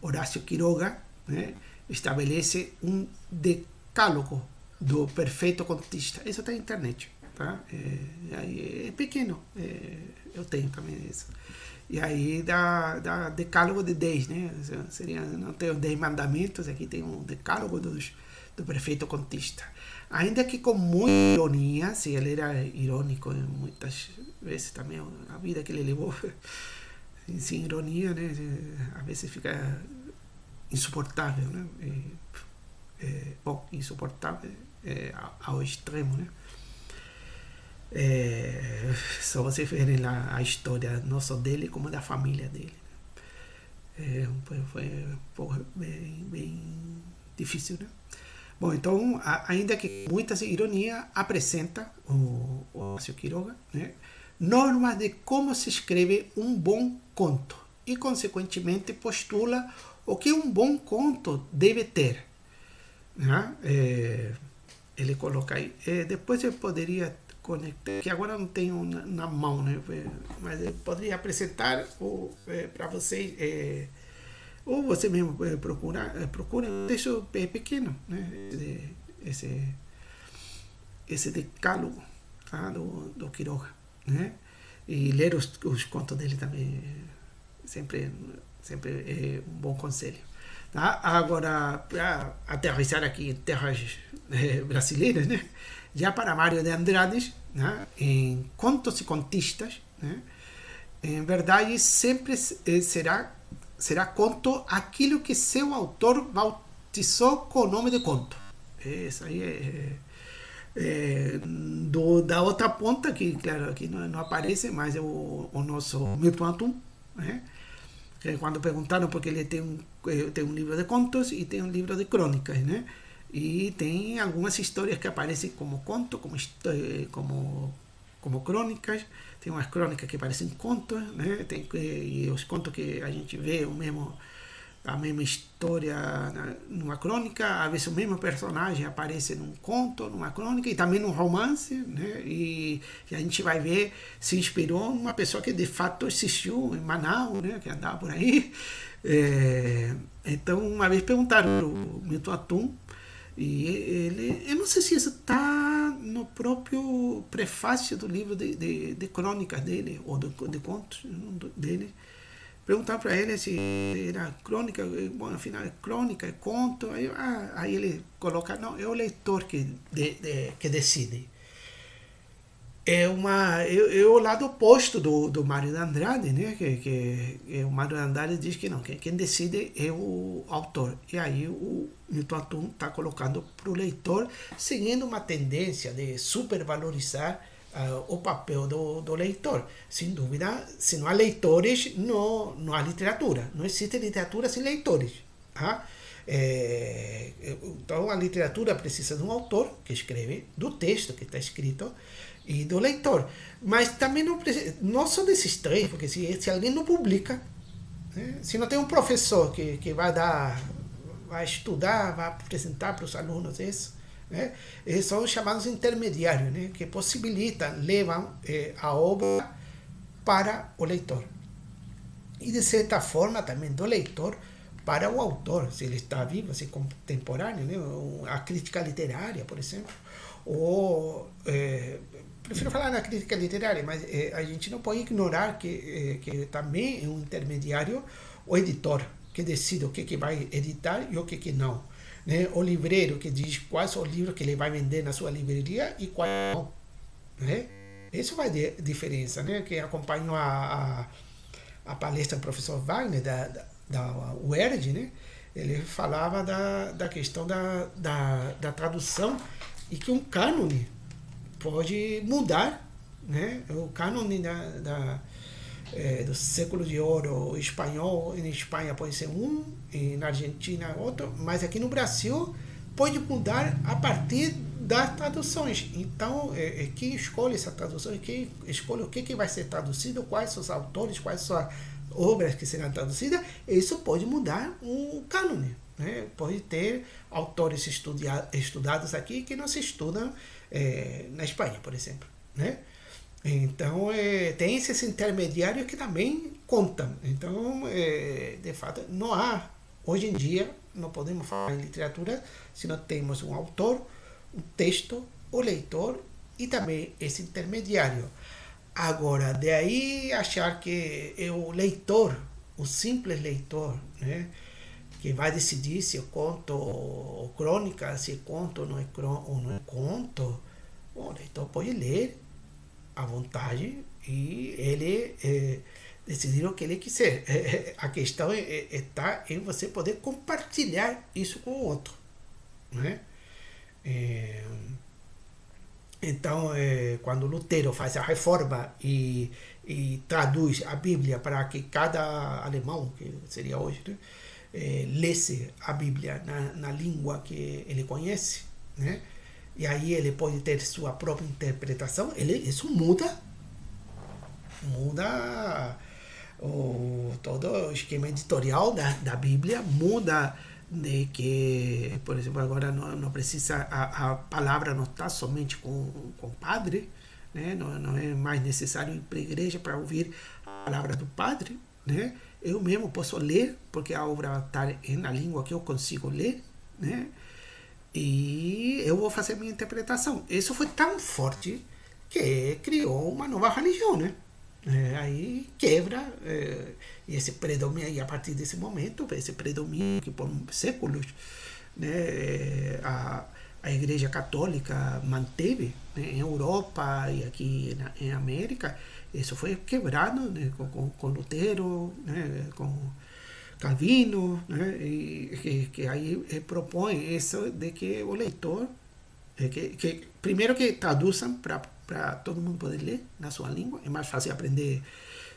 Horácio Quiroga, né, estabelece um decálogo do perfeito contista. Isso está na internet. Tá? É pequeno, eu tenho também isso. E aí dá decálogo de 10, né? Seria, não tem os 10 mandamentos, aqui tem um decálogo do perfeito contista. Ainda que com muita ironia, se ele era irônico muitas vezes também, a vida que ele levou, sem ironia, né? Às vezes fica insuportável, né? Bom, insuportável ao extremo, né? Só vocês verem lá a história não só dele como da família dele. Foi bem difícil, né? Bom, então, ainda que muita ironia, apresenta o Horácio Quiroga, né, normas de como se escreve um bom conto e, consequentemente, postula o que um bom conto deve ter. Né? Ele coloca aí. Depois eu poderia conectar, que agora não tenho na mão, né? Mas eu poderia apresentar para vocês, ou você mesmo procura um texto pequeno, né? Esse decálogo, tá? do Quiroga, né? E ler os contos dele também sempre é um bom conselho. Tá? Agora, para aterrissar aqui em terras brasileiras, né? Já para Mário de Andrade, né? Em Contos e Contistas, né? Em verdade, sempre será conto aquilo que seu autor bautizou com o nome de conto. Isso aí da outra ponta, que claro, aqui não aparece, mas é o nosso Milton Atum, né? Que quando perguntaram, porque ele tem um livro de contos e tem um livro de crônicas, né? E tem algumas histórias que aparecem como conto, como crônicas. Tem umas crônicas que parecem contos, né? E os contos que a gente vê a mesma história numa crônica, às vezes o mesmo personagem aparece num conto, numa crônica e também num romance, né? E a gente vai ver, se inspirou numa pessoa que de fato existiu em Manaus, né? Que andava por aí. Então, uma vez perguntaram para o Milton Atum, e eu não sei se isso está no próprio prefácio do livro de crônicas dele, ou de contos dele. Perguntaram para ele se era crônica, bom, afinal é crônica, é conto. Aí ele coloca, não, é o leitor que decide. É o lado oposto do Mário de Andrade, né? Que o Mário de Andrade diz que não, que quem decide é o autor. E aí o Milton Atum está colocando para o leitor, seguindo uma tendência de supervalorizar o papel do leitor. Sem dúvida, se não há leitores, não há literatura. Não existe literatura sem leitores. Tá? Então a literatura precisa de um autor que escreve, do texto que está escrito, e do leitor. Mas também não só desses três, porque se alguém não publica, né? Se não tem um professor que vai estudar, vai apresentar para os alunos isso, né? Eles são chamados intermediários, né? Que possibilitam, levam a obra para o leitor. E de certa forma também do leitor para o autor, se ele está vivo, se contemporâneo, né? A crítica literária, por exemplo, ou prefiro falar na crítica literária, mas a gente não pode ignorar que também é um intermediário o editor, que decide o que vai editar e o que não. Né? O livreiro que diz quais são os livros que ele vai vender na sua livraria e quais não. Né? Isso faz diferença. Né? Quem acompanhou a palestra do professor Wagner, da UERJ, né? Ele falava da questão da tradução e que um cânone pode mudar, né? O cânone do século de ouro espanhol, em Espanha pode ser um, e na Argentina outro, mas aqui no Brasil pode mudar a partir das traduções. Então, quem escolhe essa tradução, quem escolhe o que vai ser traduzido, quais são os autores, quais são as obras que serão traduzidas, isso pode mudar um cânone. Né? Pode ter autores estudados aqui que não se estudam na Espanha, por exemplo. Né? Então, tem esses intermediários que também contam. Então, de fato, não há Hoje em dia, não podemos falar em literatura se não temos um autor, um texto, o leitor e também esse intermediário. Agora, daí achar que é o leitor, o simples leitor, né, que vai decidir se é conto ou crônica, se é conto ou não é conto, o leitor pode ler à vontade e ele decidir o que ele quiser. A questão está em você poder compartilhar isso com o outro, né? Então, quando Lutero faz a reforma e traduz a Bíblia para que cada alemão, que seria hoje, né, lesse a Bíblia na língua que ele conhece, né? E aí ele pode ter sua própria interpretação. Isso muda todo o esquema editorial da Bíblia, muda de que, por exemplo, agora não precisa, a palavra não está somente com o padre, né? Não é mais necessário ir para a igreja para ouvir a palavra do padre, né? Eu mesmo posso ler, porque a obra está na língua que eu consigo ler, né? E eu vou fazer minha interpretação. Isso foi tão forte que criou uma nova religião, né? Aí quebra esse predomínio, e a partir desse momento, esse predomínio que por séculos, né, a Igreja Católica manteve, né, em Europa e aqui em América, isso foi quebrado, né, com Lutero, né, com Calvino, né, e que aí propõe isso de que o leitor, que primeiro que traduzam para todo mundo poder ler na sua língua. É mais fácil aprender,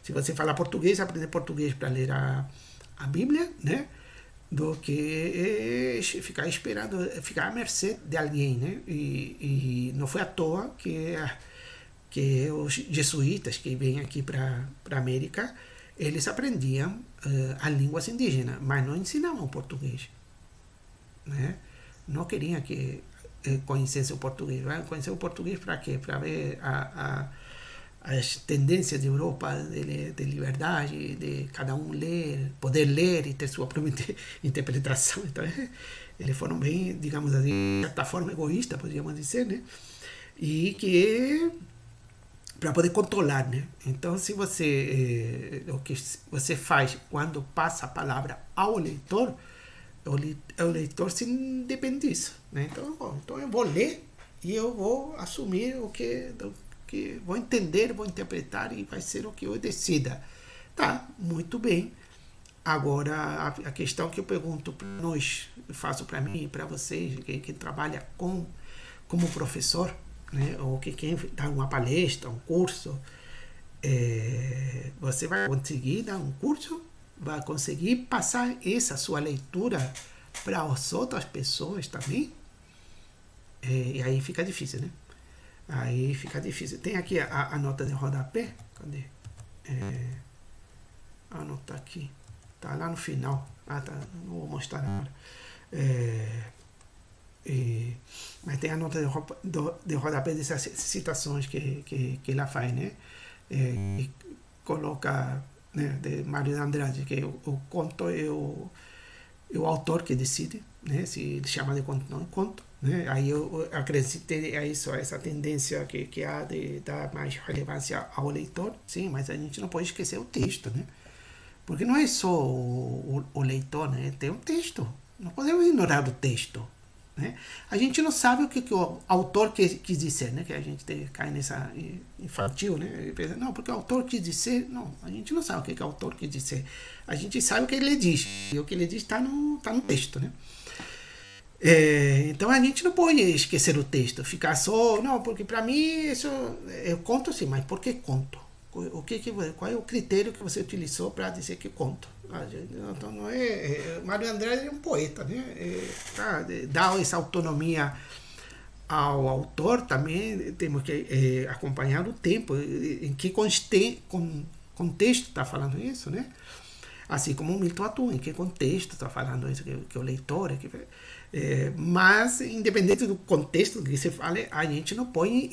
se você fala português, aprender português para ler a Bíblia, né, do que ficar esperando, ficar à mercê de alguém, né? E não foi à toa que os jesuítas que vêm aqui para a América, eles aprendiam as línguas indígenas, mas não ensinavam português, né? Não queriam que conhecesse o português. Vai conhecer o português para quê? Para ver as tendências de Europa de liberdade, de cada um ler, poder ler e ter sua própria interpretação. Então, eles foram bem, digamos assim, de certa forma egoístas, podríamos dizer, né? E que para poder controlar, né? Então, se você o que você faz quando passa a palavra ao leitor, o leitor se independiza, né? Então eu vou ler e eu vou assumir o que vou entender, vou interpretar e vai ser o que eu decida. Tá, muito bem. Agora, a questão que eu pergunto para nós, eu faço para mim e para vocês, quem trabalha como professor, né, ou que quem dá uma palestra, um curso, você vai conseguir dar um curso, vai conseguir passar essa sua leitura para as outras pessoas também? E aí fica difícil, né? Aí fica difícil. Tem aqui a nota de rodapé. Cadê? A nota aqui. Tá lá no final. Tá. Não vou mostrar agora. Mas tem a nota de rodapé dessas citações que ela faz, né? E coloca, né, de Mário de Andrade, que o conto é o autor que decide, né, se ele chama de conto ou não é conto, né? Aí eu acrescentei a isso, a essa tendência que há de dar mais relevância ao leitor, sim, mas a gente não pode esquecer o texto, né? Porque não é só o leitor, né? Tem um texto, não podemos ignorar o texto, né? A gente não sabe o que o autor quis dizer, né? Que a gente cai nessa infantil, né? Não, porque o autor quis dizer. Não, a gente não sabe o que o autor quis dizer. A gente sabe o que ele diz. E o que ele diz está no texto, né? Então a gente não pode esquecer o texto, ficar só. Não, porque para mim isso eu conto sim, mas por que conto? Qual é o critério que você utilizou para dizer que conto? Então não Mário Andrade é um poeta, né? Dá essa autonomia ao autor. Também temos que acompanhar o tempo, em que contexto está falando isso, né? Assim como o Milton Atum, em que contexto está falando isso, que o leitor mas independente do contexto que se fale, a gente não pode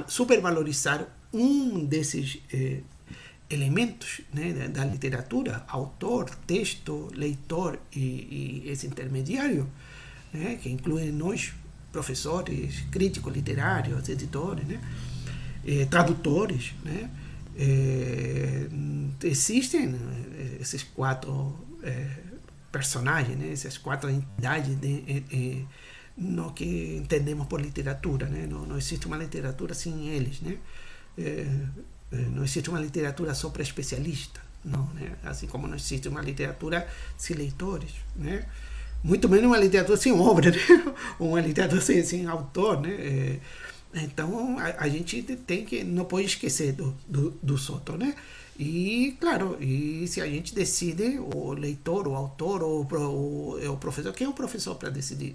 supervalorizar um desses elementos, né, da literatura, autor, texto, leitor e esse intermediário, né, que incluem nós, professores, críticos literários, editores, né, tradutores, né, existem esses quatro personagens, né, essas quatro entidades no que entendemos por literatura, né, não existe uma literatura sem eles, né, não existe uma literatura só para especialistas, não, né, assim como não existe uma literatura sem leitores, né, muito menos uma literatura sem obra, né, ou uma literatura sem autor, né. Então a gente tem que, não pode esquecer dos outros, né? E claro, e se a gente decide, o leitor, o autor, ou o professor, quem é o professor para decidir,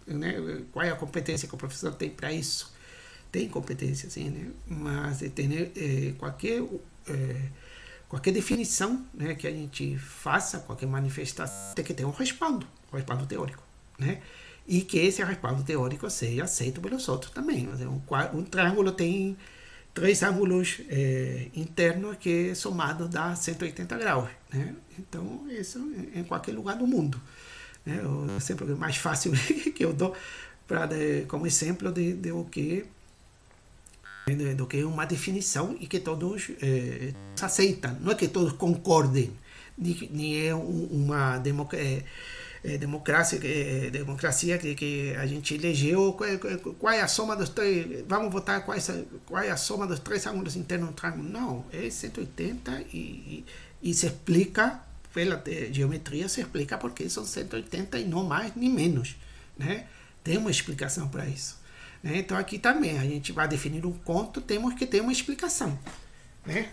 né? Qual é a competência que o professor tem para isso? Tem competência, sim, né? Mas tem qualquer definição, né, que a gente faça, qualquer manifestação, tem que ter um respaldo teórico, né? E que esse respaldo teórico seja aceito pelos outros também. Um triângulo tem 3 ângulos internos que somados dá 180 graus, né? Então, isso em qualquer lugar do mundo, né? O exemplo mais fácil que eu dou como exemplo do que uma definição e que todos aceitam. Não é que todos concordem, nem é uma democracia que a gente elegeu. Qual é a soma dos três? Vamos votar qual é a soma dos 3 ângulos internos do triângulo? Não, é 180 e se explica pela geometria, se explica porque são 180 e não mais nem menos, né? Tem uma explicação para isso, né? Então aqui também a gente vai definir um conto, temos que ter uma explicação, né?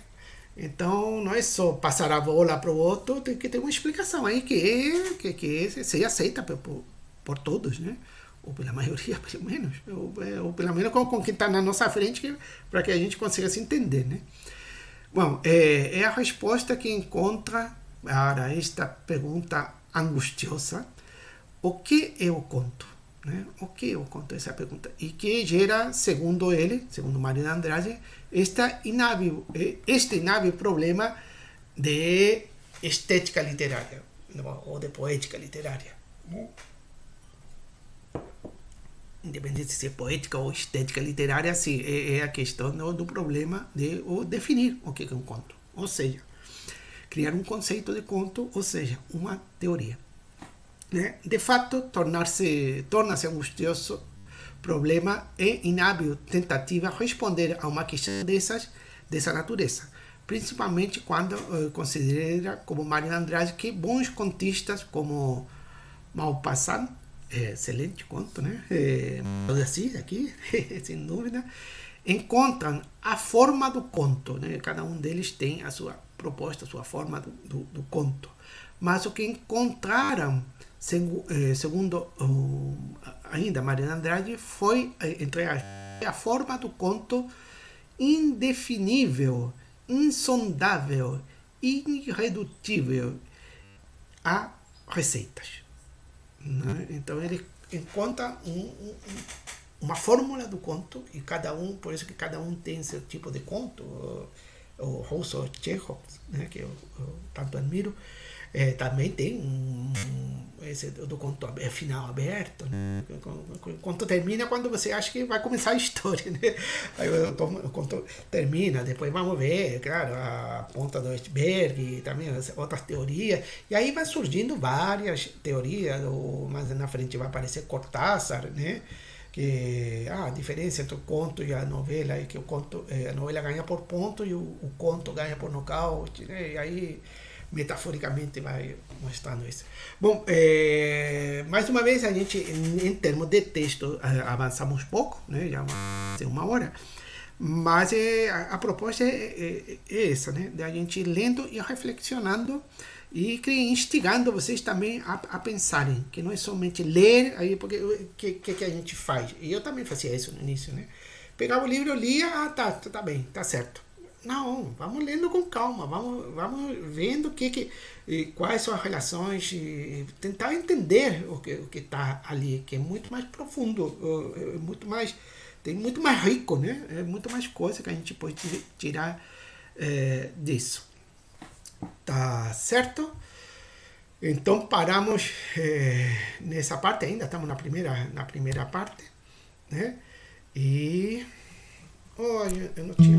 Então, não é só passar a bola para o outro, tem que ter uma explicação aí que seja aceita por todos, né? Ou pela maioria, pelo menos. Ou pelo menos com quem está na nossa frente, para que a gente consiga se entender, né? Bom, é a resposta que encontra para esta pergunta angustiosa: o que é o conto? Né? O que é o conto? Essa pergunta. E que gera, segundo Mário de Andrade, este inábil problema de estética literária, ou de poética literária. Independente de ser poética ou estética literária, sim, é a questão do problema de definir o que é um conto. Ou seja, criar um conceito de conto, ou seja, uma teoria. Né? De fato, torna-se angustioso problema e inábil tentativa responder a uma questão dessa natureza, principalmente quando considera, como Mário de Andrade, que bons contistas como Maupassant, excelente conto, né? Assim, aqui, sem dúvida, encontram a forma do conto, né? Cada um deles tem a sua proposta, a sua forma do conto, mas o que encontraram, segundo ainda Mário de Andrade, foi, entre a forma do conto indefinível, insondável, irredutível a receitas. Né? Então ele encontra uma fórmula do conto, e por isso que cada um tem seu tipo de conto. O russo Chekhov, né, que eu tanto admiro, também tem esse do conto final aberto, né? O conto termina quando você acha que vai começar a história, né? Aí o conto termina, depois vamos ver, claro, a ponta do iceberg, também outras teorias, e aí vai surgindo várias teorias, mais na frente vai aparecer Cortázar, né? Que a diferença entre o conto e a novela é que a novela ganha por ponto e o conto ganha por nocaute, né? E aí metaforicamente vai mostrando isso. Bom, mais uma vez a gente, em termos de texto, avançamos pouco, né? Já tem 1 hora, mas a proposta é essa, né? De a gente lendo e reflexionando e instigando vocês também a pensarem, que não é somente ler, aí porque que a gente faz. E eu também fazia isso no início, né? Pegava o livro, eu lia, tá bem, tá certo. Não, vamos lendo com calma, vamos vendo quais são as relações, e tentar entender o que está ali, que é muito mais profundo, tem muito mais rico, né? É muito mais coisa que a gente pode tirar disso. Tá certo? Então paramos nessa parte, ainda estamos na primeira parte, né? E eu não tinha.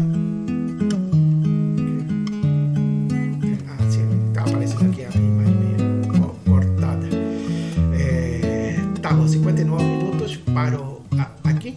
Sim, tá aparecendo aqui a imagem meio cortada. Tá com 59 minutos, paro aqui.